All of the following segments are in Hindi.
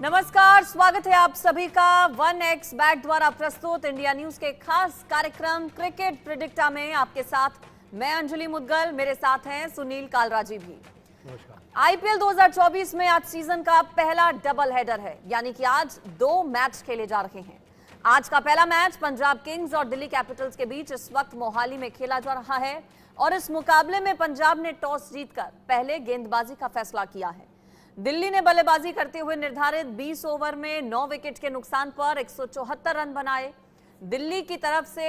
नमस्कार, स्वागत है आप सभी का 1x बैट द्वारा प्रस्तुत इंडिया न्यूज के खास कार्यक्रम क्रिकेट प्रिडिक्टा में आपके साथ मैं अंजलि मुदगल, मेरे साथ हैं सुनील कालराजी भी। आईपीएल 2024 में आज सीजन का पहला डबल हेडर है, यानी कि आज 2 मैच खेले जा रहे हैं। आज का पहला मैच पंजाब किंग्स और दिल्ली कैपिटल्स के बीच इस वक्त मोहाली में खेला जा रहा है और इस मुकाबले में पंजाब ने टॉस जीतकर पहले गेंदबाजी का फैसला किया है। दिल्ली ने बल्लेबाजी करते हुए निर्धारित 20 ओवर में 9 विकेट के नुकसान पर 174 रन बनाए। दिल्ली की तरफ से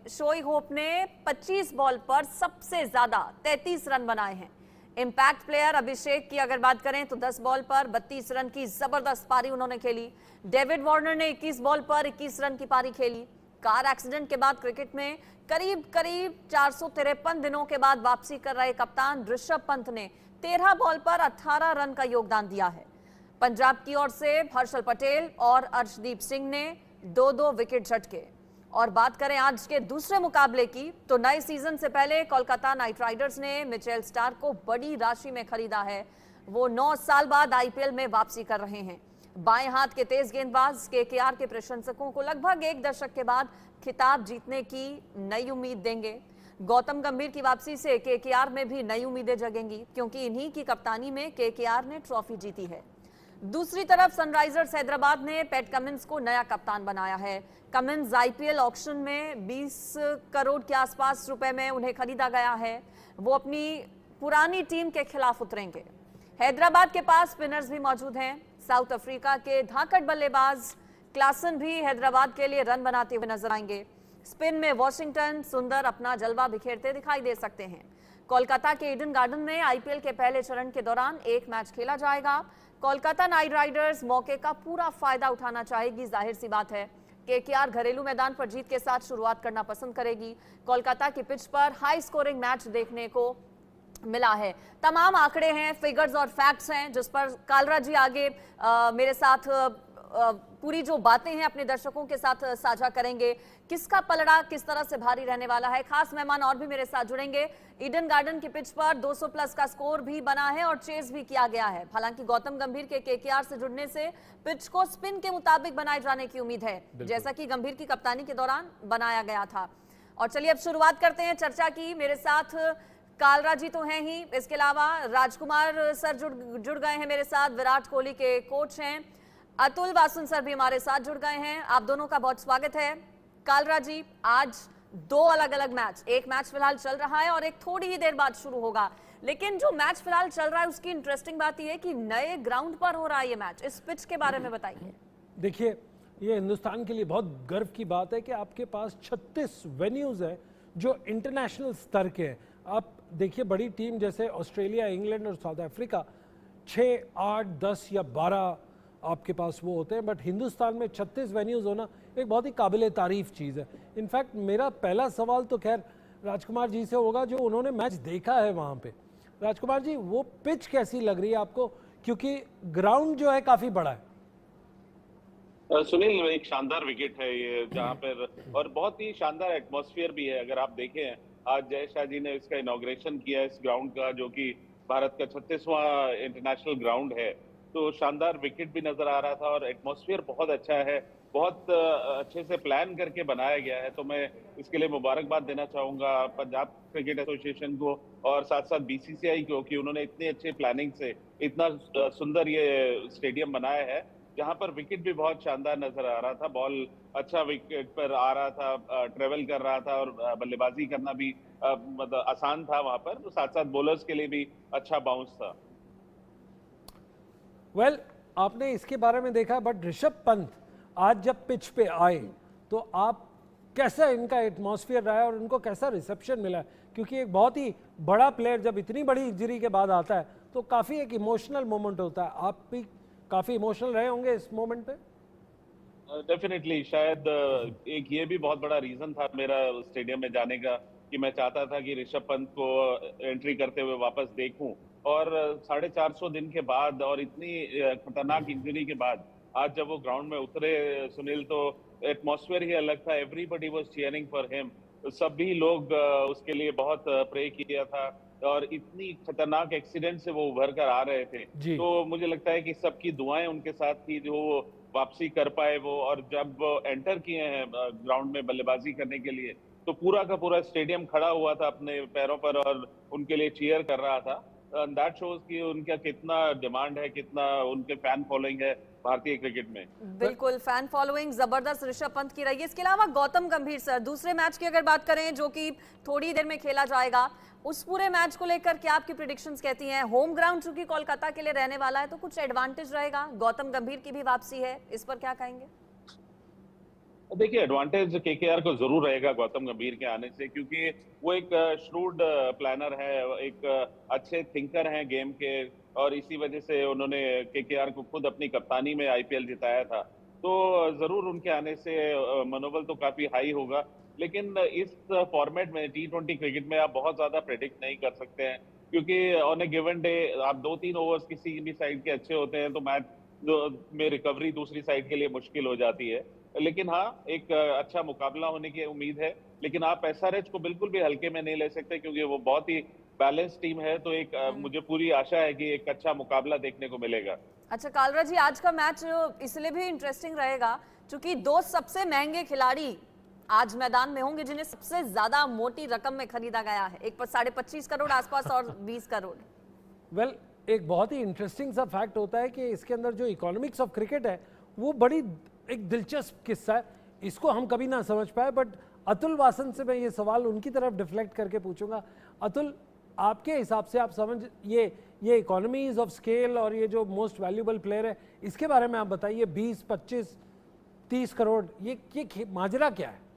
शोई होप ने 25 बॉल पर सबसे ज्यादा 33 रन बनाए हैं। इंपैक्ट प्लेयर अभिषेक की अगर बात करें तो 10 बॉल पर 32 रन की जबरदस्त पारी उन्होंने खेली। डेविड वार्नर ने 21 बॉल पर 21 रन की पारी खेली। कार एक्सीडेंट के बाद क्रिकेट में करीब 453 दिनों के बाद वापसी कर रहे कप्तान ऋषभ पंत ने 13 बॉल पर 18 रन का योगदान दिया है। पंजाब की ओर से हर्षल पटेल और अर्शदीप सिंह ने 2-2 विकेट झटके। और बात करें आज के दूसरे मुकाबले की तो नए सीजन से पहले कोलकाता नाइट राइडर्स ने मिचेल स्टार्क को बड़ी राशि में खरीदा है। वो 9 साल बाद आईपीएल में वापसी कर रहे हैं। बाएं हाथ के तेज गेंदबाज केकेआर के प्रशंसकों को लगभग 1 दशक के बाद खिताब जीतने की नई उम्मीद देंगे। गौतम गंभीर की वापसी से केकेआर में भी नई उम्मीदें जगेंगी, क्योंकि इन्हीं की कप्तानी में केकेआर ने ट्रॉफी जीती है। दूसरी तरफ सनराइजर्स हैदराबाद ने पैट कमिंस को नया कप्तान बनाया है। कमिंस आईपीएल ऑक्शन में 20 करोड़ के आसपास रुपए में उन्हें खरीदा गया है। वो अपनी पुरानी टीम के खिलाफ उतरेंगे। हैदराबाद के पास स्पिनर्स भी मौजूद हैं। साउथ अफ्रीका के धाकड़ बल्लेबाज क्लासन भी हैदराबाद के लिए रन बनाते हुए नजर आएंगे। स्पिन में वॉशिंगटन सुंदर अपना जलवा बिखेरते दिखाई दे सकते हैं। कोलकाता के ईडन गार्डन में आईपीएल के पहले चरण के दौरान 1 मैच खेला जाएगा। कोलकाता नाइट राइडर्स मौके का पूरा फायदा उठाना चाहेगी, जाहिर सी बात है। केकेआर घरेलू मैदान पर जीत के साथ शुरुआत करना पसंद करेगी। कोलकाता की पिच पर हाई स्कोरिंग मैच देखने को मिला है। तमाम आंकड़े हैं, फिगर्स और फैक्ट्स हैं, जिस पर कालरा जी आगे मेरे साथ पूरी जो बातें हैं अपने दर्शकों के साथ साझा करेंगे। किसका पलड़ा किस तरह से भारी रहने वाला है। खास मेहमान और भी मेरे साथ जुड़ेंगे। ईडन गार्डन की पिच पर 200 प्लस का स्कोर भी बना है और चेस भी किया गया है। हालांकि गौतम गंभीर के केकेआर से जुड़ने से पिच को स्पिन के मुताबिक बनाए जाने की उम्मीद है, जैसा कि गंभीर की कप्तानी के दौरान बनाया गया था। और चलिए अब शुरुआत करते हैं चर्चा की। मेरे साथ कालरा जी तो हैं ही, इसके अलावा राजकुमार सर जुड़ गए हैं मेरे साथ, विराट कोहली के कोच हैं। अतुल वासुन सर भी हमारे साथ जुड़ गए हैं। आप दोनों का बहुत स्वागत है। कालरा जी, आज 2 अलग अलग मैच, एक मैच फिलहाल चल रहा है और एक थोड़ी ही देर बाद शुरू होगा। लेकिन जो मैच फिलहाल चल रहा है उसकी इंटरेस्टिंग बात यह है कि नए ग्राउंड पर हो रहा है ये मैच। इस पिच के बारे में बताइए। देखिए, ये हिंदुस्तान के लिए बहुत गर्व की बात है कि आपके पास 36 वेन्यूज है जो इंटरनेशनल स्तर के हैं। आप देखिए, बड़ी टीम जैसे ऑस्ट्रेलिया, इंग्लैंड और साउथ अफ्रीका 6, 8, 10 या 12 आपके पास वो होते हैं, बट हिंदुस्तान में 36 वेन्यूज होना एक बहुत ही काबिल तारीफ चीज़ है। इनफैक्ट मेरा पहला सवाल तो खैर राजकुमार जी से होगा, जो उन्होंने मैच देखा है वहाँ पे। राजकुमार जी, वो पिच कैसी लग रही है आपको, क्योंकि ग्राउंड जो है काफ़ी बड़ा है। सुनील, एक शानदार विकेट है ये जहाँ पर, और बहुत ही शानदार एटमॉस्फेयर भी है। अगर आप देखें, आज जय शाह जी ने इसका इनॉग्रेशन किया इस ग्राउंड का, जो कि भारत का 36वां इंटरनेशनल ग्राउंड है। तो शानदार विकेट भी नजर आ रहा था और एटमॉस्फेयर बहुत अच्छा है, बहुत अच्छे से प्लान करके बनाया गया है। तो मैं इसके लिए मुबारकबाद देना चाहूंगा पंजाब क्रिकेट एसोसिएशन को और साथ साथ बीसीसीआई को कि उन्होंने इतनी अच्छी प्लानिंग से इतना सुंदर ये स्टेडियम बनाया है, जहां पर विकेट भी बहुत शानदार नजर आ रहा था। बॉल अच्छा विकेट पर आ रहा था, ट्रेवल कर रहा था और बल्लेबाजी करना भी मतलब आसान था वहां पर। तो साथ साथ बॉलर्स के लिए भी अच्छा बाउंस था। वेल, आपने इसके बारे में देखा, बट ऋषभ पंत आज जब पिच पे आए तो आप कैसा इनका एटमॉस्फेयर रहा है और उनको कैसा रिसेप्शन मिला है? क्योंकि एक बहुत ही बड़ा प्लेयर जब इतनी बड़ी इंजरी के बाद आता है तो काफ़ी एक इमोशनल मोमेंट होता है। आप भी काफ़ी इमोशनल रहे होंगे इस मोमेंट पे। डेफिनेटली, शायद एक ये भी बहुत बड़ा रीजन था मेरा स्टेडियम में जाने का कि मैं चाहता था कि ऋषभ पंत को एंट्री करते हुए वापस देखूं। और 450 दिन के बाद और इतनी खतरनाक इंजरी के बाद आज जब वो ग्राउंड में उतरे सुनील, तो एटमॉस्फेयर ही अलग था। Everybody was cheering for him. सभी लोग उसके लिए बहुत प्रे किया था। और इतनी खतरनाक एक्सीडेंट से वो उभर कर आ रहे थे। जी। तो मुझे लगता है कि सबकी दुआएं उनके साथ थी जो वो वापसी कर पाए वो, और जब एंटर किए हैं ग्राउंड में बल्लेबाजी करने के लिए, तो पूरा का पूरा स्टेडियम खड़ा हुआ था अपने पैरों पर और उनके लिए चीयर कर रहा था। दैट शोज कि उनका कितना डिमांड है, कितना उनके फैन फॉलोइंग है भारतीय क्रिकेट में। बिल्कुल, फैन फॉलोइंग जबरदस्त ऋषभ पंत की रही है। इसके अलावा गौतम गंभीर सर, दूसरे मैच की अगर बात करें जो कि थोड़ी देर में खेला जाएगा, उस पूरे मैच को लेकर क्या आपकी प्रिडिक्शंस कहती हैं? होम ग्राउंड चूंकि कोलकाता के लिए रहने वाला है तो कुछ एडवांटेज रहेगा, गौतम गंभीर की भी वापसी है, इस पर क्या कहेंगे? देखिए, एडवांटेज केकेआर को जरूर रहेगा गौतम गंभीर के आने से, क्योंकि वो एक श्रूड प्लानर है, एक अच्छे थिंकर हैं गेम के, और इसी वजह से उन्होंने केकेआर को खुद अपनी कप्तानी में आईपीएल जिताया था। तो जरूर उनके आने से मनोबल तो काफी हाई होगा। लेकिन इस फॉर्मेट में, T20 क्रिकेट में, आप बहुत ज्यादा प्रेडिक्ट नहीं कर सकते हैं, क्योंकि ऑन ए गिवन डे आप 2-3 ओवर्स किसी भी साइड के अच्छे होते हैं तो मैच में रिकवरी दूसरी साइड के लिए मुश्किल हो जाती है। लेकिन हाँ, एक अच्छा मुकाबला होने की उम्मीद है। लेकिन आप एसआरएच को बिल्कुल भी हल्के में नहीं ले सकते, क्योंकि वो बहुत ही बैलेंस टीम है। तो एक मुझे पूरी आशा है कि एक अच्छा मुकाबला देखने को मिलेगा। अच्छा कालरा जी, आज का मैच इसलिए भी इंटरेस्टिंग रहेगा क्योंकि दो सबसे महंगे खिलाड़ी आज मैदान में होंगे जिन्हें सबसे ज्यादा मोटी रकम में खरीदा गया है, एक पर 25.5 करोड़ आसपास और 20 करोड़। वेल, एक बहुत ही इंटरेस्टिंग सा फैक्ट होता है कि इसके अंदर जो इकोनॉमिक्स ऑफ क्रिकेट है वो बड़ी एक दिलचस्प किस्सा है, इसको हम कभी ना समझ पाए। बट अतुल वासन से मैं ये सवाल उनकी तरफ डिफ्लेक्ट करके पूछूंगा। अतुल, आपके हिसाब से आप समझ ये इकोनॉमीज ऑफ स्केल और ये जो मोस्ट वैल्यूबल प्लेयर है, इसके बारे में आप बताइए। 20, 25, 30 करोड़ ये माजरा क्या है?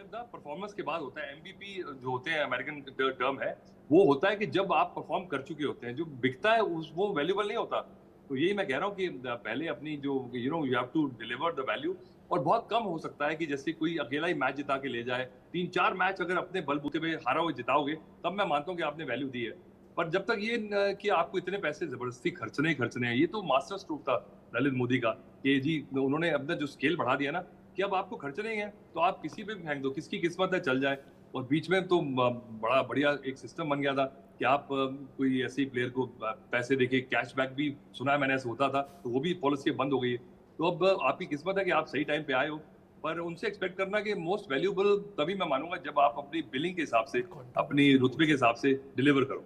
परफॉर्मेंस के बाद होता है एमवीपी जो होते हैं, अमेरिकन टर्म है, वो होता है कि जब आप परफॉर्म कर चुके होते हैं, जो बिकता है वो वैल्यूबल नहीं होता। तो यही मैं कह रहा हूँ कि पहले अपनी जो you have to deliver the value, और बहुत कम हो सकता है कि जैसे कोई अकेला ही मैच जिता के ले जाए। 3-4 मैच अगर अपने बलबूते पे हारा हुए जिताओगे तब मैं मानता हूँ कि आपने वैल्यू दी है। पर जब तक ये कि आपको इतने पैसे जबरदस्ती खर्चने हैं, ये तो मास्टर स्ट्रोक था ललित मोदी का कि जी उन्होंने अपना जो स्केल बढ़ा दिया ना कि अब आपको खर्चने हैं तो आप किसी पे भी फेंक दो, किसकी किस्मत है चल जाए। और बीच में तो बड़ा बढ़िया एक सिस्टम बन गया था कि आप कोई ऐसे ही प्लेयर को पैसे देके कैशबैक भी, सुना है मैंने, ऐसा होता था, तो वो भी पॉलिसी बंद हो गई है। तो अब आपकी किस्मत है कि आप सही टाइम पे आए हो, पर उनसे एक्सपेक्ट करना कि मोस्ट वैल्यूएबल तभी मैं मानूंगा जब आप अपनी बिलिंग के हिसाब से, अपनी रुतबे के हिसाब से डिलीवर करो।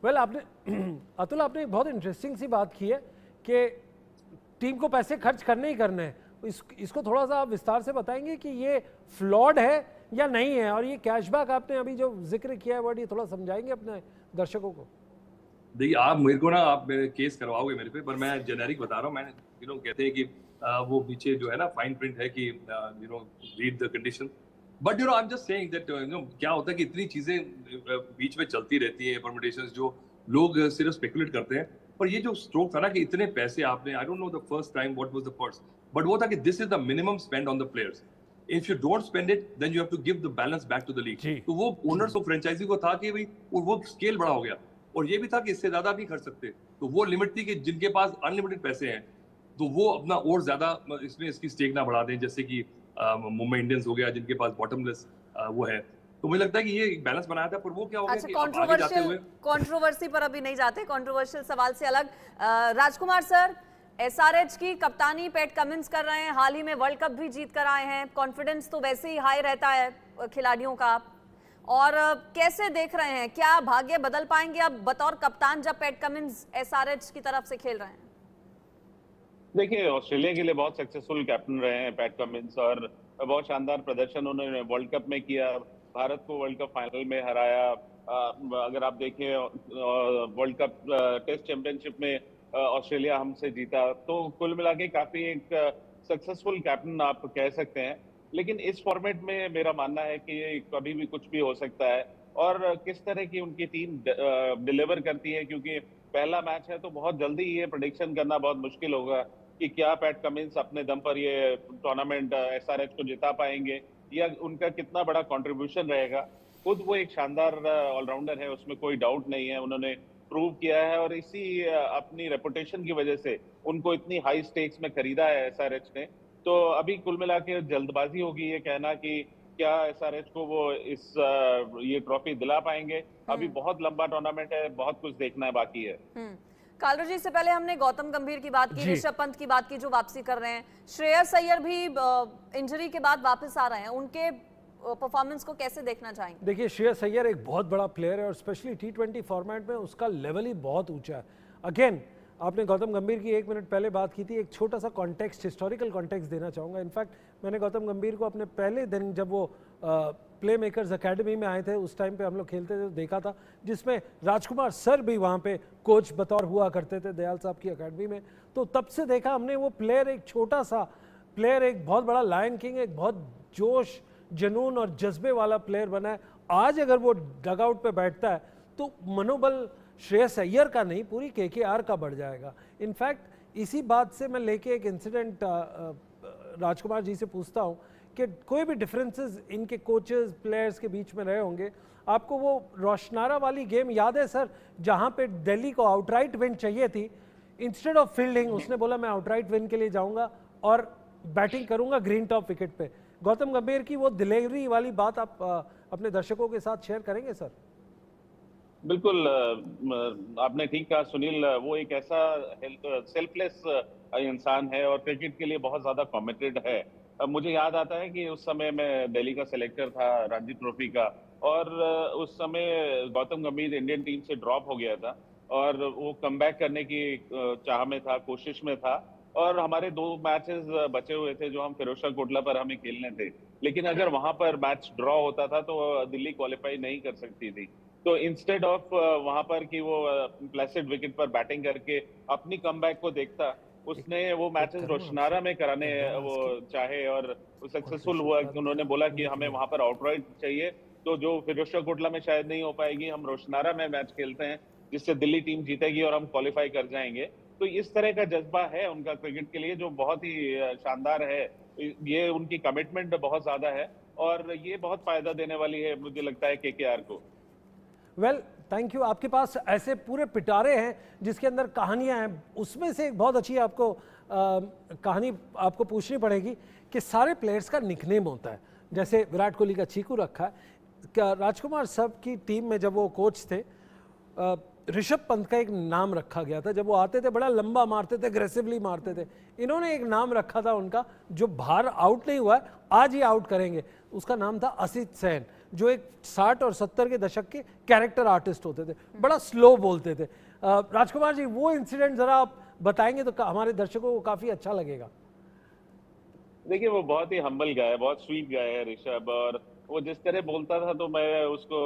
वेल, आपने अतुल आपने एक बहुत इंटरेस्टिंग सी बात की है कि टीम को पैसे खर्च करने ही करने हैं। इसको थोड़ा सा आप विस्तार से बताएंगे कि ये फ्लॉड है या नहीं है, और ये कैशबैक आपने अभी जो जिक्र किया है वर्ड, ये थोड़ा समझाएंगे अपने दर्शकों को? देखिए, आप मेरे को ना, आप मेरे केस करवाओगे मेरे पे, पर मैं जेनेरिक बता रहा हूँ। मैं कहते हैं कि वो पीछे जो है ना फाइन प्रिंट है कि read the condition, but I am just saying that क्या होता है कि इतनी चीजें बीच में चलती रहती हैं, परमिटेशंस, जो लोग सिर्फ स्पेकुलेट करते हैं। पर ये जो स्ट्रोक था ना कि इतने पैसे आपने, I don't know the first time what was the first, but वो था कि this is the minimum spend on the players. If you don't spend it then you have to give the balance back to the league. तो वो ओनर्स ऑफ फ्रेंचाइजी को था कि भाई वो स्केल बड़ा हो गया, और ये भी था कि इससे ज्यादा नहीं खर्च सकते। तो वो लिमिट थी कि जिनके पास अनलिमिटेड पैसे हैं तो वो अपना और ज्यादा इसमें इसकी स्टेक ना बढ़ा दें, जैसे कि मुंबई इंडियंस हो गया जिनके पास बॉटमलेस वो है। तो मुझे लगता है कि ये एक बैलेंस बनाया था, पर वो क्या हो गया कि आगे जाते हुए कंट्रोवर्सी पर अभी नहीं जाते, कंट्रोवर्शियल सवाल से अलग। राजकुमार सर, एसआरएच की कप्तानी पैट कमिंस कर रहे हैं, हाल ही में वर्ल्ड कप भी जीत कर आए हैं, कॉन्फिडेंस तो वैसे ही हाई रहता है खिलाड़ियों का, और कैसे देख रहे हैं, क्या भाग्य बदल पाएंगे अब बतौर कप्तान जब पैट कमिंस एसआरएच की तरफ से खेल रहे हैं? देखिए, ऑस्ट्रेलिया के लिए बहुत सक्सेसफुल कैप्टन रहे हैं पैट कमिंस, और बहुत शानदार प्रदर्शन उन्होंने वर्ल्ड कप में किया, भारत को वर्ल्ड कप फाइनल में हराया। अगर आप देखें वर्ल्ड कप टेस्ट चैंपियनशिप में ऑस्ट्रेलिया हमसे जीता, तो कुल मिला के काफी एक सक्सेसफुल कैप्टन आप कह सकते हैं। लेकिन इस फॉर्मेट में मेरा मानना है कि कभी भी कुछ भी हो सकता है, और किस तरह की उनकी टीम डिलीवर करती है, क्योंकि पहला मैच है तो बहुत जल्दी ये प्रेडिक्शन करना बहुत मुश्किल होगा कि क्या पैट कमिंस अपने दम पर ये टूर्नामेंट एसआरएच को जिता पाएंगे, या उनका कितना बड़ा कंट्रीब्यूशन रहेगा। खुद वो एक शानदार ऑलराउंडर है, उसमें कोई डाउट नहीं है, उन्होंने प्रूव किया है, और इसी अपनी रेपुटेशन की वजह से उनको इतनी हाई स्टेक्स में खरीदा है एसआरएच ने। तो अभी कुल मिला के जल्दबाजी होगी ये कहना कि क्या एसआरएच को वो इस ये ट्रॉफी दिला पाएंगे? अभी बहुत लंबा टूर्नामेंट है, बहुत कुछ देखना है बाकी है। कालरा जी, से पहले हमने गौतम गंभीर की बात की, जी। ऋषभ पंत की बात की जो वापसी कर रहे हैं, श्रेयस अय्यर भी इंजरी के बाद वापस आ रहे हैं, उनके परफॉर्मेंस को कैसे देखना चाहेंगे? देखिए, श्रेयस अय्यर एक बहुत बड़ा प्लेयर है और स्पेशली T20 फॉर्मेट में उसका लेवल ही बहुत ऊंचा है। अगेन, आपने गौतम गंभीर की 1 मिनट पहले बात की थी, एक छोटा सा कॉन्टेक्स्ट, हिस्टोरिकल कॉन्टेक्स्ट देना चाहूँगा। इनफैक्ट मैंने गौतम गंभीर को अपने पहले दिन जब वो प्ले मेकर्स अकेडमी में आए थे, उस टाइम पे हम लोग खेलते थे, तो देखा था, जिसमें राजकुमार सर भी वहाँ पे कोच बतौर हुआ करते थे दयाल साहब की अकेडमी में। तो तब से देखा हमने वो प्लेयर, एक छोटा सा प्लेयर, एक बहुत बड़ा लायन किंग, एक बहुत जोश, जुनून और जज्बे वाला प्लेयर बना है। आज अगर वो डगआउट पे बैठता है तो मनोबल श्रेयस अय्यर का नहीं, पूरी KKR का बढ़ जाएगा। इनफैक्ट इसी बात से मैं लेके एक इंसिडेंट राजकुमार जी से पूछता हूँ कि कोई भी डिफरेंसेस इनके कोचेस प्लेयर्स के बीच में रहे होंगे। आपको वो रोशनारा वाली गेम याद है सर, जहाँ पे दिल्ली को आउटराइट विन चाहिए थी, इंस्टेड ऑफ फील्डिंग उसने बोला मैं आउटराइट विन के लिए जाऊंगा और बैटिंग करूंगा ग्रीन टॉप विकेट पे। गौतम गंभीर की वो डिलीवरी वाली बात आप अपने दर्शकों के साथ शेयर करेंगे सर? बिल्कुल, आपने ठीक कहा सुनील, वो एक ऐसा सेल्फलेस इंसान है और क्रिकेट के लिए बहुत ज्यादा कमिटेड है। मुझे याद आता है कि उस समय मैं दिल्ली का सिलेक्टर था रणजी ट्रॉफी का, और उस समय गौतम गंभीर इंडियन टीम से ड्रॉप हो गया था और वो कमबैक करने की चाह में था, कोशिश में था, और हमारे 2 मैचेस बचे हुए थे जो हम फिरोजशाह कोटला पर हमें खेलने थे। लेकिन अगर वहां पर मैच ड्रॉ होता था तो दिल्ली क्वालिफाई नहीं कर सकती थी। तो इंस्टेड ऑफ वहां पर कि वो प्लेसिड विकेट पर बैटिंग करके अपनी कमबैक को देखता, उसने वो मैचेस रोशनारा में कराने वो चाहे और वो सक्सेसफुल हुआ कि उन्होंने बोला कि हमें वहां पर आउटराइट चाहिए, तो जो फिरोजशाह कोटला में शायद नहीं हो पाएगी, हम रोशनारा में मैच खेलते हैं जिससे दिल्ली टीम जीतेगी और हम क्वालिफाई कर जाएंगे। तो इस तरह का जज्बा है उनका क्रिकेट के लिए जो बहुत ही शानदार है। ये उनकी कमिटमेंट बहुत ज्यादा है और ये बहुत फायदा देने वाली है मुझे लगता है KKR को। Well, thank you. आपके पास ऐसे पूरे पिटारे हैं जिसके अंदर कहानियां हैं, उसमें से एक बहुत अच्छी आपको कहानी आपको पूछनी पड़ेगी कि सारे प्लेयर्स का निकनेम होता है। जैसे विराट कोहली का चीकू रखा है, राजकुमार साहब की टीम में जब वो कोच थे, ऋषभ पंत का एक नाम रखा गया था। जब वो आते थे बड़ा लंबा मारते थे, अग्रेसिवली मारते थे। इन्होंने एक नाम रखा था उनका, जो बाहर आउट नहीं हुआ है, आज ही आउट करेंगे, उसका नाम था असित सेन, जो एक 60 और 70 के दशक के कैरेक्टर आर्टिस्ट होते थे, बड़ा स्लो बोलते थे। राजकुमार जी, वो इंसिडेंट जरा आप बताएंगे तो हमारे दर्शकों को काफी अच्छा लगेगा। देखिए, वो बहुत ही हम्बल गाय है, बहुत स्वीट गाय है ऋषभ, और वो जिस तरह बोलता था तो मैं उसको,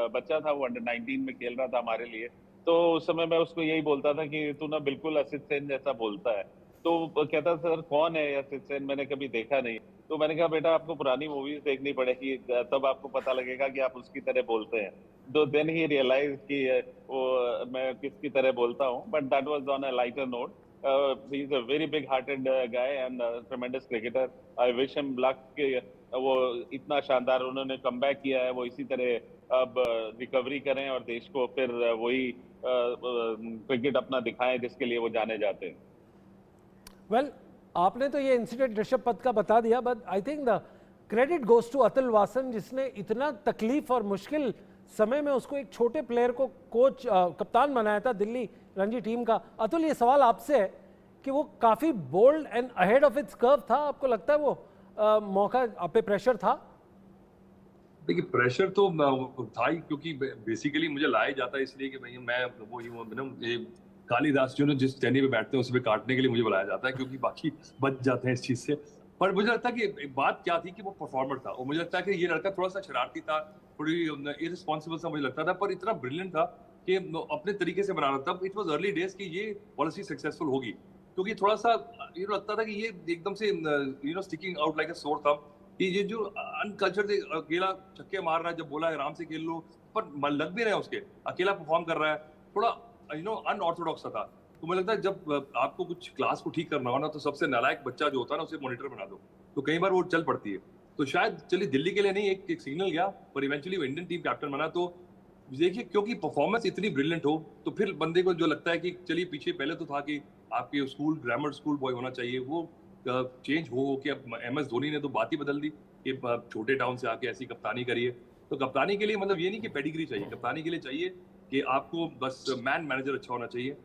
बच्चा था वो, अंडर-19 में खेल रहा था हमारे लिए, तो उस समय मैं उसको यही बोलता था कि तू ना बिल्कुल असित सेन जैसा बोलता है। तो वो कहता सर कौन है असित सेन, मैंने कभी देखा नहीं। तो मैंने कहा बेटा आपको पुरानी मूवीज देखनी पड़ेगी, तब आपको पता लगेगा कि आप उसकी तरह बोलते हैं। तो देन ही रियलाइज कि वो मैं किसकी तरह बोलता हूँ, but that was on a lighter note. He is a very big hearted guy and ट्रेमेंडस cricketer. I wish him luck कि वो इतना शानदार उन्होंने कमबैक किया है, वो इसी तरह अब रिकवरी करें और देश को फिर वही क्रिकेट अपना दिखाएं जिसके लिए वो जाने जाते हैं। वेल, आपने तो ये इंसिडेंट ऋषभ पंत का बता दिया, but I think the credit goes to Atul Wasan, जिसने इतना तकलीफ और मुश्किल समय में उसको एक छोटे प्लेयर को कोच कप्तान बनाया था दिल्ली रणजी टीम का। अतुल, ये सवाल आपसे है कि वो काफी bold and ahead of its curve था, आपको लगता है वो मौका आप पे प्रेशर था? देखिए, प्रेशर तो था ही, क्योंकि बेसिकली मुझे लाया जाता है इसलिए कि भाई मैं वो ये कालिदास जो ने जिस टहनी पे बैठते हैं उस पे काटने के लिए मुझे बुलाया जाता है, क्योंकि बाकी बच जाते हैं इस चीज से। पर मुझे लगता है कि बात क्या थी कि वो परफॉर्मर था, और मुझे लगता है कि ये लड़का थोड़ा सा शरारती था, थोड़ी इररिस्पॉन्सिबल सा मुझे लगता था, पर इतना ब्रिलियंट था कि अपने तरीके से बना रहा था। इट वाज अर्ली डेज कि ये पॉलिसी सक्सेसफुल होगी, क्योंकि थोड़ा सा लगता था कि ये एकदम से स्टिकिंग आउट लाइक अ सोर थंब, कि ये जो अनकल्चर्ड अकेला छक्के मार रहा है, जब बोला है आराम से खेल लो, पर लग भी रहे हैं उसके, अकेला परफॉर्म कर रहा है, थोड़ा अनऑर्थोडॉक्स था। तो मुझे लगता है जब आपको कुछ क्लास को ठीक करना हो ना, तो सबसे नालायक बच्चा जो होता है ना उसे मॉनिटर बना दो, तो कई बार वो चल पड़ती है। तो शायद चलिए दिल्ली के लिए नहीं, एक सिग्नल गया, पर इवेंचुअली वो इंडियन टीम कैप्टन बना। तो देखिए, क्योंकि परफॉर्मेंस इतनी ब्रिलियंट हो तो फिर बंदे को जो लगता है कि चलिए पीछे पहले तो था कि आपके स्कूल ग्रामर स्कूल बॉय होना चाहिए, वो चेंज हो कि अब MS धोनी ने तो बात ही बदल दी। कि छोटे टाउन से आके ऐसी कप्तानी करिए। तो कप्तानी के लिए मतलब ये नहीं कि पेडिग्री चाहिए, कप्तानी के लिए चाहिए कि आपको बस मैनेजर अच्छा होना चाहिए,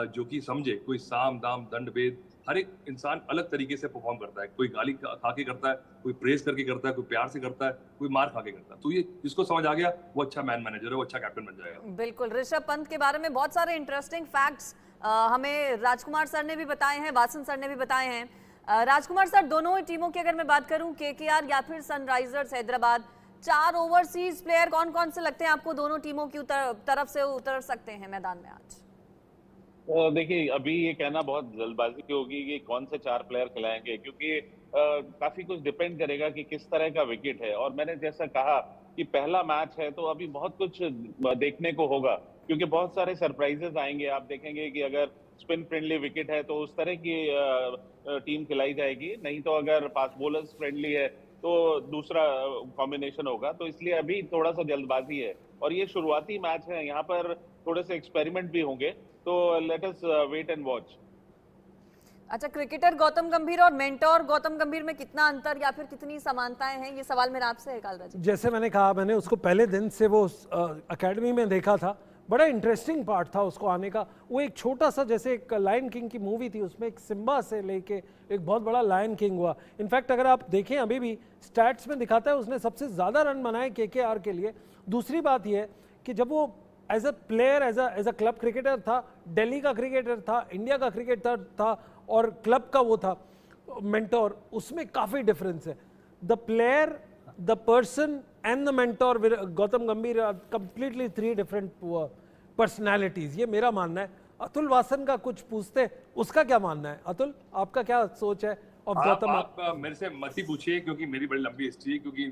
जो कि समझे कोई साम दाम दंड भेद, हर एक इंसान अलग तरीके से परफॉर्म करता है। कोई गाली खा के करता है, कोई प्रेज करके करता है, कोई प्यार से करता है, कोई मार खा के करता है। तो ये जिसको समझ आ गया वो अच्छा मैनेजर है, वो अच्छा कैप्टन बन जाएगा। बिल्कुल, ऋषभ पंत के बारे में बहुत सारे इंटरेस्टिंग फैक्ट्स हमें राजकुमार सर ने भी बताए हैं, वासन सर ने भी बताए हैं। राजकुमार सर, दोनों ही टीमों की अगर मैं बात करूं, केकेआर या फिर सनराइजर्स हैदराबाद, 4 ओवरसीज प्लेयर कौन कौन से लगते हैं आपको दोनों टीमों की तरफ से उतर सकते हैं मैदान में आज? देखिए, अभी ये कहना बहुत जल्दबाजी की होगी कि कौन से 4 प्लेयर खिलाएंगे, क्योंकि काफी कुछ डिपेंड करेगा कि किस तरह का विकेट है। और मैंने जैसा कहा कि पहला मैच है, तो अभी बहुत कुछ देखने को होगा, क्योंकि बहुत सारे सरप्राइजेस आएंगे। आप देखेंगे कि अगर स्पिन फ्रेंडली विकेट है तो उस तरह की टीम खिलाई जाएगी, नहीं तो अगर फास्ट बॉलर्स फ्रेंडली है तो दूसरा कॉम्बिनेशन होगा। तो इसलिए अभी थोड़ा सा जल्दबाजी है, और ये शुरुआती मैच है, यहाँ पर थोड़े से एक्सपेरिमेंट भी होंगे, तो let us wait and watch. अच्छा, क्रिकेटर गौतम गंभीर और मेंटोर गौतम गंभीर में कितना अंतर या फिर कितनी समानताएं हैं, ये सवाल मेरा आपसे है कालरा जी। जैसे मैंने कहा, मैंने उसको पहले दिन से वो अकेडमी में देखा था, बड़ा इंटरेस्टिंग पार्ट था उसको आने का। वो एक छोटा सा, जैसे एक लायन किंग की मूवी थी, उसमें एक सिम्बा से लेके एक बहुत बड़ा लायन किंग हुआ। इनफैक्ट अगर आप देखें, अभी भी स्टैट्स में दिखाता है उसने सबसे ज़्यादा रन बनाए केकेआर के लिए। दूसरी बात यह है कि जब वो as a player, as a club cricketer था, दिल्ली का क्रिकेटर था, इंडिया का क्रिकेटर था, और क्लब का वो था मेंटोर, उसमें काफ़ी डिफरेंस है। The player, the person and the mentor Gautam गंभीर आर कंप्लीटली 3 डिफरेंट पर्सनैलिटीज, ये मेरा मानना है। अतुल वासन का कुछ पूछते, उसका क्या मानना है? अतुल, आपका क्या सोच है? और गौतम, आप मेरे से मत ही पूछिए, क्योंकि मेरी बड़ी लंबी हिस्ट्री है। क्योंकि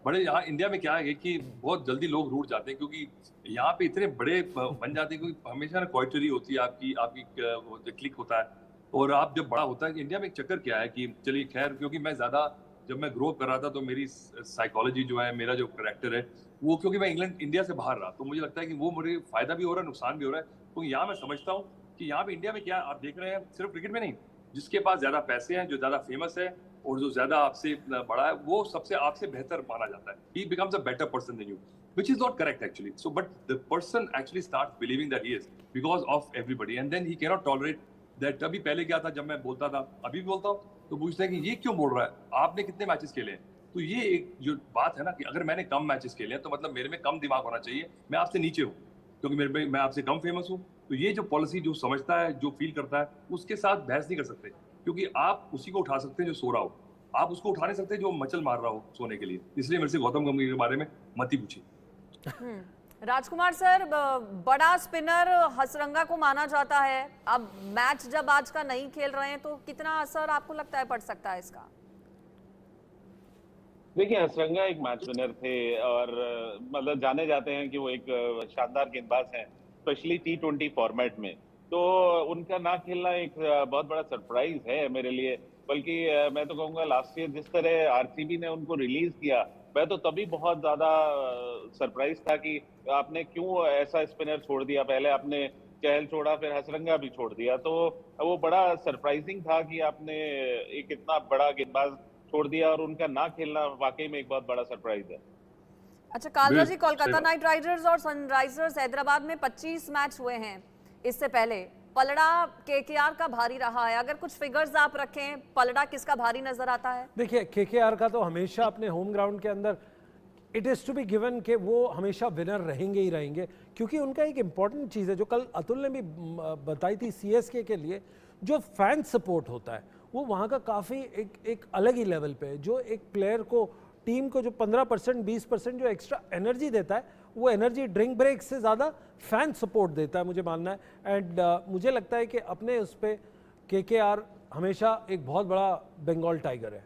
बड़े यहाँ इंडिया में क्या है कि बहुत जल्दी लोग रूठ जाते हैं, क्योंकि यहाँ पे इतने बड़े बन जाते हैं, क्योंकि हमेशा ना क्वाइटरी होती है आपकी क्लिक होता है, और आप जब बड़ा होता है। इंडिया में एक चक्कर क्या है कि चलिए खैर, क्योंकि मैं ज्यादा जब मैं ग्रो कर रहा था तो मेरी साइकोलॉजी जो है, मेरा जो करेक्टर है वो, क्योंकि मैं इंडिया से बाहर रहा, तो मुझे लगता है कि वो मुझे फायदा भी हो रहा है, नुकसान भी हो रहा है। तो यहाँ मैं समझता हूँ कि यहाँ पे इंडिया में क्या आप देख रहे हैं, सिर्फ क्रिकेट में नहीं, जिसके पास ज्यादा पैसे हैं, जो ज्यादा फेमस है और जो ज्यादा आपसे बड़ा है, वो सबसे आपसे बेहतर माना जाता है। He becomes a better person than you, which is not correct actually. So, but the person actually starts believing that he is because of everybody, and then he cannot tolerate that. अभी पहले क्या था, जब मैं बोलता था, अभी भी बोलता हूँ, तो पूछते हैं कि ये क्यों बोल रहा है, आपने कितने मैचेस खेले हैं? तो ये एक जो बात है ना कि अगर मैंने कम मैचेस खेले हैं तो मतलब मेरे में कम दिमाग होना चाहिए, मैं आपसे नीचे हूँ, क्योंकि मैं आपसे कम फेमस हूँ। तो ये जो पॉलिसी, जो समझता है, जो फील करता है, उसके साथ बहस नहीं कर सकते, क्योंकि आप उसी को उठा सकते हैं जो सो रहा हो, आप उसको उठा नहीं सकते जो मचल मार रहा हो सोने के लिए। इसलिए मेरे से गौतम गंभीर के बारे में मत ही पूछिए। राजकुमार सर, बड़ा स्पिनर हसरंगा को माना जाता है। अब मैच जब आज का नहीं खेल रहे हैं, तो कितना असर आपको लगता है पड़ सकता है इसका? देखिए, हसरंगा एक मैच विनर थे, और मतलब जाने जाते हैं कि वो एक शानदार गेंदबाज हैं, स्पेशली T20 फॉर्मेट में। तो उनका ना खेलना एक बहुत बड़ा सरप्राइज है मेरे लिए। बल्कि मैं तो कहूंगा, लास्ट ईयर जिस तरह आरसीबी ने उनको रिलीज किया, मैं तो तभी बहुत ज्यादा सरप्राइज था कि आपने क्यों ऐसा स्पिनर छोड़ दिया। पहले आपने चहल छोड़ा, फिर हसरंगा भी छोड़ दिया, तो वो बड़ा सरप्राइजिंग था कि आपने एक इतना बड़ा गेंदबाज छोड़ दिया, और उनका ना खेलना वाकई में एक बहुत बड़ा सरप्राइज है। अच्छा कालरा जी, कोलकाता नाइट राइडर्स और सनराइजर्स हैदराबाद में 25 मैच हुए हैं। इससे पहले पलड़ा केकेआर का भारी रहा है। अगर कुछ फिगर्स आप रखें, पलड़ा किसका भारी नजर आता है? देखिए, केकेआर का तो हमेशा अपने होम ग्राउंड के अंदर it is to be given कि वो हमेशा विनर रहेंगे ही रहेंगे, क्योंकि उनका एक इम्पॉर्टेंट चीज़ है जो कल अतुल ने भी बताई थी, सीएसके के लिए जो फैन सपोर्ट होता है वो वहाँ का काफ़ी एक अलग ही लेवल पे है। जो एक प्लेयर को, टीम को जो 15% 20% जो एक्स्ट्रा एनर्जी देता है, वो एनर्जी ड्रिंक ब्रेक से ज़्यादा फैन सपोर्ट देता है, मुझे मानना है। एंड मुझे लगता है कि अपने उस पर केकेआर हमेशा एक बहुत बड़ा बंगाल टाइगर है।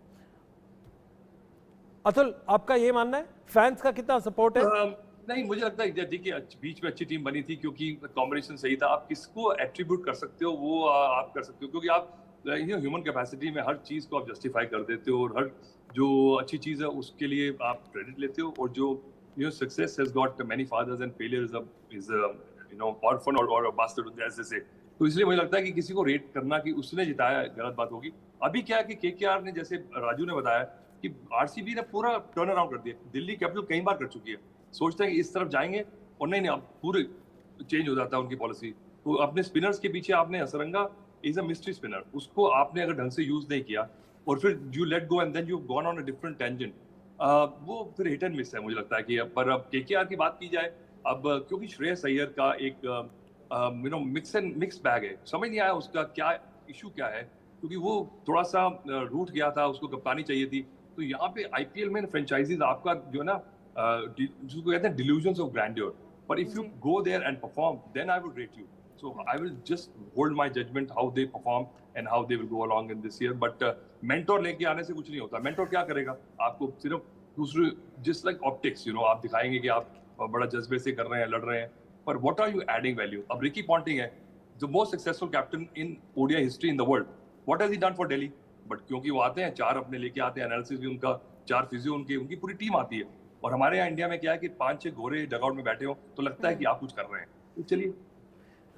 अतुल, आपका ये मानना है फैंस का कितना सपोर्ट है? नहीं, मुझे लगता है देखिए बीच में अच्छी टीम बनी थी, क्योंकि कॉम्बिनेशन सही था। आप किसको एट्रीब्यूट कर सकते हो वो आप कर सकते हो, क्योंकि आप ह्यूमन कैपेसिटी में हर चीज़ को आप जस्टिफाई कर देते हो, और हर जो अच्छी चीज़ है उसके लिए आप क्रेडिट लेते हो। और जो success has got many fathers and failure is orphan और बास्टर्ड ऐसे से। तो इसलिए मुझे लगता है कि किसी को रेट करना कि उसने जिताया गलत बात होगी। अभी क्या है कि केकेआर ने, जैसे राजू ने बताया कि आरसीबी ने पूरा टर्न अराउंड कर दिया। दिल्ली कैपिटल कई बार कर चुकी है, सोचते हैं कि इस तरफ जाएंगे और नहीं अब पूरे चेंज हो जाता है उनकी पॉलिसी। तो अपने स्पिनर्स के पीछे आपने Hasaranga is a mystery spinner, उसको आपने अगर ढंग से यूज नहीं किया और फिर you let go and then you gone on a different tangent, वो फिर हिट एंड मिस है मुझे लगता है कि। पर अब केकेआर की बात की जाए, अब क्योंकि श्रेयस अय्यर का एक मिक्स बैग है, समझ नहीं आया उसका क्या इशू क्या है, क्योंकि वो थोड़ा सा रूठ गया था, उसको कप्तानी चाहिए थी। तो यहाँ पे आईपीएल में फ्रेंचाइजीज आपका जो है ना जिसको कहते हैं डिल्यूजन्स ऑफ ग्रैंडियर, पर if you go there and perform then I would rate you. So I will just hold my judgment how they perform and how they will go along in this year. But mentor लेके आने से कुछ नहीं होता। mentor क्या करेगा? आपको सिर्फ दूसरे just like optics, you know, आप दिखाएंगे कि आप बड़ा जज्बे से कर रहे हैं, लड़ रहे हैं, पर what are you adding value? अब रिकी पॉन्टिंग है the most successful captain in ODI history in the world. What has he done for Delhi? But क्योंकि वो आते हैं, 4 अपने लेके आते हैं, एनालिसिस भी उनका, 4 फिजियो उनकी पूरी टीम आती है। और हमारे यहाँ इंडिया में क्या है कि 5-6 घोड़े डगआउट में बैठे हो तो लगता है कि आप कुछ कर रहे हैं। तो चलिए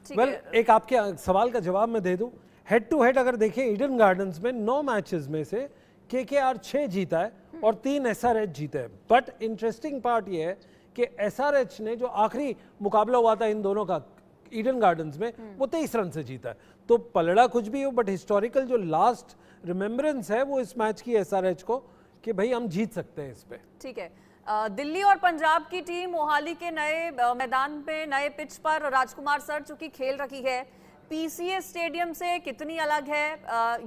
वेल एक आपके सवाल का जवाब मैं दे दूं। हेड टू हेड अगर देखें ईडन गार्डन्स में 9 मैचेस में से केकेआर 6 जीता है और 3 एसआरएच जीते हैं। बट इंटरेस्टिंग पार्ट ये है कि एसआरएच ने जो आखिरी मुकाबला हुआ था इन दोनों का ईडन गार्डन्स में, वो 23 रन से जीता है। तो पलड़ा कुछ भी हो, बट हिस्टोरिकल जो लास्ट रिमेम्बरेंस है वो इस मैच की एसआरएच को कि भाई हम जीत सकते हैं इस पे। ठीक है, दिल्ली और पंजाब की टीम मोहाली के नए मैदान पे नए पिच पर राजकुमार सर चूंकि खेल रखी है, पीसीए स्टेडियम से कितनी अलग है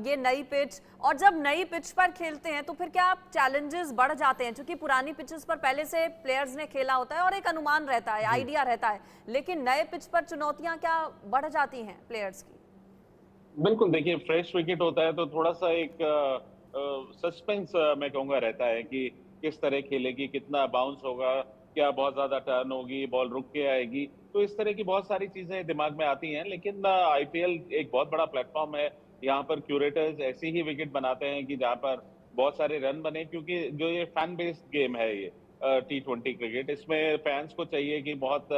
ये नई पिच, और जब नई पिच पर खेलते हैं तो फिर क्या चैलेंजेस बढ़ जाते हैं? क्योंकि पुरानी पिचेस पर पहले से प्लेयर्स ने खेला होता है और एक अनुमान रहता है, आइडिया रहता है, लेकिन नए पिच पर चुनौतियां क्या बढ़ जाती हैं प्लेयर्स की? बिल्कुल, देखिए फ्रेश विकेट होता है तो थोड़ा सा एक सस्पेंस मैं कहूँगा रहता है कि किस तरह खेलेगी, कितना बाउंस होगा, क्या बहुत ज्यादा टर्न होगी, बॉल रुक के आएगी, तो इस तरह की बहुत सारी चीजें दिमाग में आती हैं। लेकिन आईपीएल एक बहुत बड़ा प्लेटफॉर्म है, यहाँ पर क्यूरेटर्स ऐसी ही विकेट बनाते हैं कि जहाँ पर बहुत सारे रन बने, क्योंकि जो ये फैन बेस्ड गेम है ये T20 क्रिकेट, इसमें फैंस को चाहिए कि बहुत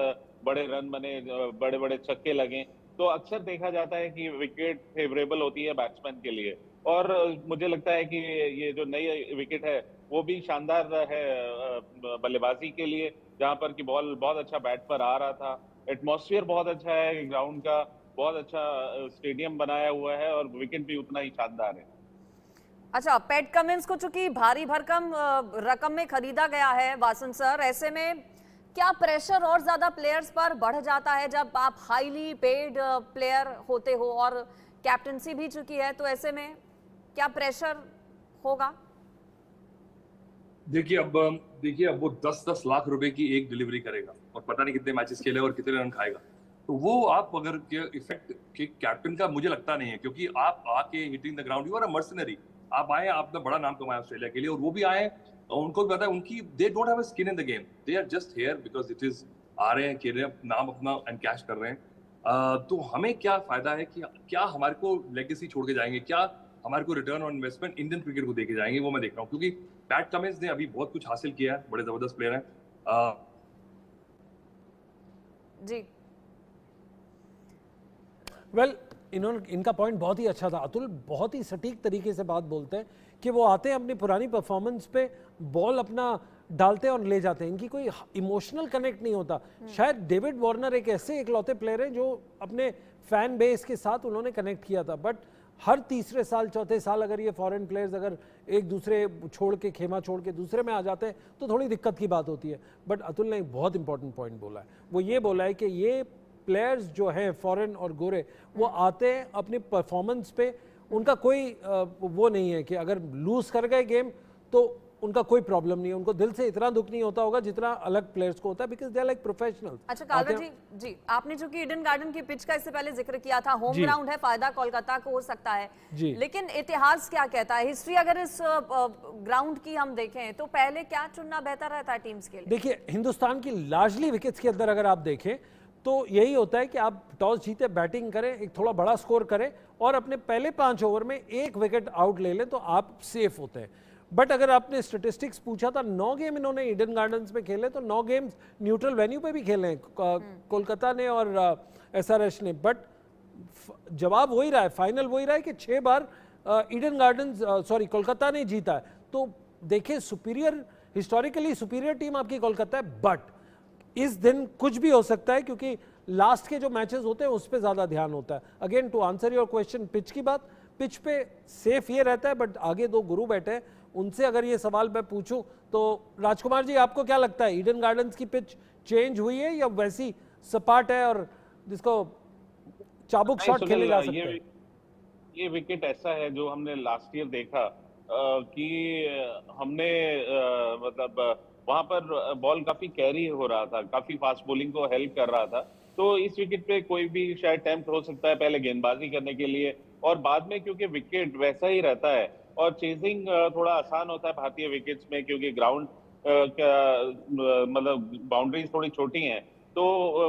बड़े रन बने, बड़े बड़े छक्के लगें। तो अक्सर देखा जाता है कि विकेट फेवरेबल होती है बैट्समैन के लिए, और मुझे लगता है कि ये जो नई विकेट है वो भी शानदार है बल्लेबाजी के लिए, जहां पर कि बॉल बहुत अच्छा बैट पर आ रहा था। एटमॉस्फेयर बहुत अच्छा है ग्राउंड का, बहुत अच्छा स्टेडियम बनाया हुआ है और विकेट भी उतना ही शानदार है। अच्छा, पैट कमिंस को चूंकि भारी भरकम रकम में खरीदा गया है वासन सर, ऐसे में क्या प्रेशर और ज्यादा प्लेयर्स पर बढ़ जाता है जब आप हाईली पेड प्लेयर होते हो और कैप्टनसी भी चुकी है, तो ऐसे में क्या प्रेशर होगा? देखिए अब वो 10-10 लाख रुपए की एक डिलीवरी करेगा और पता नहीं कितने मैचेस खेले और कितने रन खाएगा, तो वो आप अगर के इफेक्ट के कैप्टन का मुझे लगता नहीं है, क्योंकि आप आके hitting the ground, you are a mercenary, आप आए, आपने बड़ा नाम कमाया ऑस्ट्रेलिया के लिए, और वो भी आए, उनको भी पता है उनकी they don't have a skin in the game, they are just here because it is, आ रहे हैं, खेल रहे हैं, नाम अपना एनकैश कर रहे हैं। तो हमें क्या फायदा है कि क्या हमारे को लेगेसी छोड़ के जाएंगे, क्या हमारे को return on investment Indian cricket को देके जाएंगे, वो मैं देख रहा हूँ, क्योंकि पैट कमिंस ने अभी बहुत कुछ हासिल किया है, बड़े जबरदस्त प्लेयर हैं। जी वेल इनका पॉइंट बहुत ही अच्छा था। अतुल बहुत ही सटीक तरीके से बात बोलते हैं कि वो आते हैं अपनी पुरानी परफॉर्मेंस पे बॉल अपना डालते हैं और ले जाते हैं, इनकी कोई इमोशनल कनेक्ट नहीं होता। शायद डेविड वार्नर एक ऐसे इकलौते प्लेयर हैं जो अपने फैन बेस के साथ उन्होंने कनेक्ट किया था, बट हर तीसरे साल चौथे साल अगर ये फॉरेन प्लेयर्स अगर एक दूसरे छोड़ के, खेमा छोड़ के दूसरे में आ जाते हैं तो थोड़ी दिक्कत की बात होती है। बट अतुल ने एक बहुत इंपॉर्टेंट पॉइंट बोला है, वो ये बोला है कि ये प्लेयर्स जो हैं फॉरेन और गोरे, वो आते हैं अपनी परफॉर्मेंस पे, उनका कोई वो नहीं है कि अगर लूज कर गए गेम तो उनका कोई प्रॉब्लम नहीं है, उनको दिल से इतना दुख नहीं होता होगा जितना अलग प्लेयर्स को होता है, because they are like professionals. अच्छा कालरा जी, आपने जो कि ईडन गार्डन की पिच का इससे पहले जिक्र किया था, होम ग्राउंड है, फायदा कोलकाता को हो सकता है जी, लेकिन इतिहास क्या कहता है, हिस्ट्री अगर इस ग्राउंड की हम देखें तो पहले क्या चुनना बेहतर रहता है टीम्स के लिए? देखिए हिंदुस्तान की लार्जली विकेट्स के अंदर अगर आप देखें तो यही होता है कि आप टॉस जीते, बैटिंग करें, एक थोड़ा बड़ा स्कोर करें और अपने पहले 5 ओवर में 1 विकेट आउट ले लें तो आप सेफ होते हैं। बट अगर आपने स्टेटिस्टिक्स पूछा था, 9 गेम इन्होंने ईडन गार्डन्स में खेले, तो 9 गेम्स न्यूट्रल वेन्यू पे भी खेले हैं कोलकाता ने और एसआरएच ने, बट जवाब वही रहा है, फाइनल वही रहा है कि 6 बार ईडन गार्डन्स कोलकाता ने जीता है। तो देखिए सुपीरियर, हिस्टोरिकली सुपीरियर टीम आपकी कोलकाता है, बट इस दिन कुछ भी हो सकता है क्योंकि लास्ट के जो मैचेस होते हैं उस पर ज्यादा ध्यान होता है। Again to answer your question, pitch की बात, पिच पे सेफ ये रहता है, बट आगे दो गुरु बैठे हैं, उनसे अगर ये सवाल मैं पूछूं तो राजकुमार जी आपको क्या लगता है, ईडन गार्डन्स की पिच चेंज हुई है या वैसी सपाट है और जिसको चाबुक शॉट खेले जा सकते हैं? ये विकेट ऐसा है जो हमने लास्ट ईयर देखा कि हमने मतलब वहां पर बॉल काफी कैरी हो रहा था, काफी फास्ट बॉलिंग को हेल्प कर रहा था। तो इस विकेट पे कोई भी शायद अटेम्प्ट हो सकता है पहले गेंदबाजी करने के लिए, और बाद में क्योंकि विकेट वैसा ही रहता है और चेजिंग थोड़ा आसान होता है भारतीय विकेट्स में, क्योंकि ग्राउंड मतलब बाउंड्रीज थोड़ी छोटी हैं। तो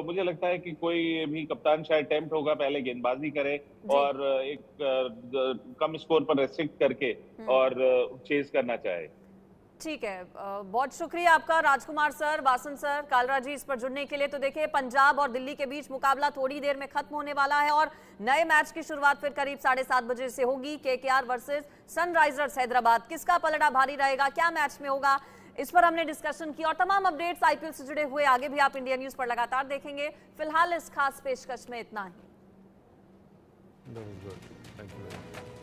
मुझे लगता है कि कोई भी कप्तान शायद अटेम्प्ट होगा पहले गेंदबाजी करे और एक कम स्कोर पर रेस्ट्रिक्ट करके और चेज करना चाहे। ठीक है, बहुत शुक्रिया आपका राजकुमार सर, वासन सर, कालरा जी इस पर जुड़ने के लिए। तो देखिए पंजाब और दिल्ली के बीच मुकाबला थोड़ी देर में खत्म होने वाला है और नए मैच की शुरुआत फिर करीब 7:30 बजे से होगी। केकेआर वर्सेस सनराइजर्स हैदराबाद, किसका पलड़ा भारी रहेगा, क्या मैच में होगा, इस पर हमने डिस्कशन की और तमाम अपडेट्स आईपीएल से जुड़े हुए आगे भी आप इंडिया न्यूज पर लगातार देखेंगे। फिलहाल इस खास पेशकश में इतना ही। Very good. Thank you very much.